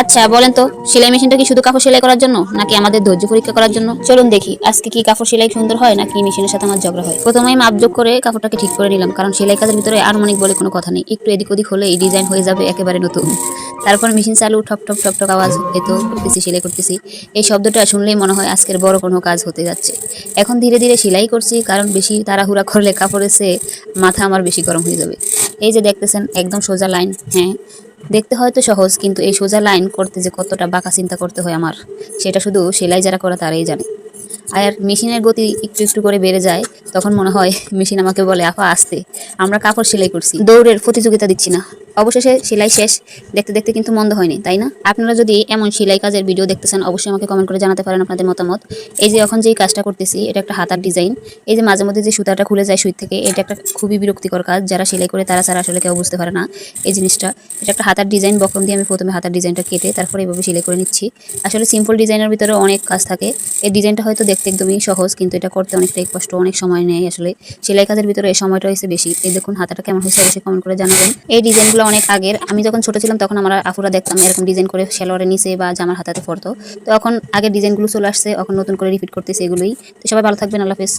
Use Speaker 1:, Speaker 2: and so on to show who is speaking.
Speaker 1: আচ্ছা বলেন তো, সেলাই মেশিনটা কি শুধু কাপড় সেলাই করার জন্য নাকি আমাদের ধৈর্য পরীক্ষা করার জন্য? চলুন দেখি আজকে কি কাপড় সেলাই সুন্দর হয় নাকি মেশিনের সাথে আমার ঝগড়া হয়। প্রথমেই মাপজোক করে কাপড়টাকে ঠিক করে নিলাম, কারণ সেলাই কাজের ভিতরে আনুমানিক বলে কোনো কথা নেই। একটু এদিক ওদিক হলে এই ডিজাইন হয়ে যাবে একেবারে নতুন। তারপর মেশিন চালু, ঠক ঠক ঠক ঠক আওয়াজ, এই তো করতেছি, সেলাই করতেছি। এই শব্দটা শুনলেই মনে হয় আজকের বড় কোনো কাজ হতে যাচ্ছে। এখন ধীরে ধীরে সেলাই করছি, কারণ বেশি তাড়াহুড়া করলে কাপড়ের চেয়ে মাথা আমার বেশি গরম হয়ে যাবে। এই যে দেখতেছেন একদম সোজা লাইন। হ্যাঁ, দেখতে হয়তো সহজ, কিন্তু এই সোজা লাইন করতে যে কতটা বাঁকা চিন্তা করতে হয় আমার, সেটা শুধু সেলাই যারা করে তারাই জানে। আর মেশিনের গতি একটু একটু করে বেড়ে যায়, তখন মনে হয় মেশিন আমাকে বলে, আপা আসতে, আমরা কাপড় সেলাই করছি, দৌড়ের প্রতিযোগিতা দিচ্ছি না। অবশেষে সেলাই শেষ। দেখতে দেখতে কিন্তু মন্দ হয়নি, তাই না? আপনারা যদি এমন সেলাই কাজের ভিডিও দেখতেছেন, অবশ্যই আমাকে কমেন্ট করে জানাতে পারেন আপনাদের মতামত। এই যে এখন যেই কাজটা করতেছি, এটা একটা হাতার ডিজাইন। এই যে মাঝে মধ্যে যে সুতাটা খুলে যায় সুই থেকে, এটা একটা খুবই বিরক্তিকর কাজ। যারা সেলাই করে তারা ছাড়া আসলে কেউ বুঝতে পারে না এই জিনিসটা। এটা একটা হাতার ডিজাইন, বক্রম দিয়ে আমি প্রথমে হাতার ডিজাইনটা কেটে তারপরে এভাবে সেলাই করে নিচ্ছি। আসলে সিম্পল ডিজাইনের ভিতরে অনেক কাজ থাকে। এই ডিজাইনটা হয়তো দেখতে একদমই সহজ, কিন্তু এটা করতে অনেকটাই কষ্ট, অনেক সময় নেয়। আসলে সেলাই কাজের ভিতরে এই সময়টা হয়েছে বেশি। এই দেখুন হাতাটা কেমন হয়েছে, অবশ্যই কমেন্ট করে জানাবেন। এই ডিজাইনগুলো অনেক আগের, আমি যখন ছোট ছিলাম তখন আমার আপুরা দেখতাম এরকম ডিজাইন করে সেলোয়ারের নিচে বা জামার হাতাতে পরতো। তো এখন আগের ডিজাইনগুলো চলে আসছে, এখন নতুন করে রিপিট করতেছে এগুলোই। তো সবাই ভালো থাকবেন, আল্লাহ হাফেজ।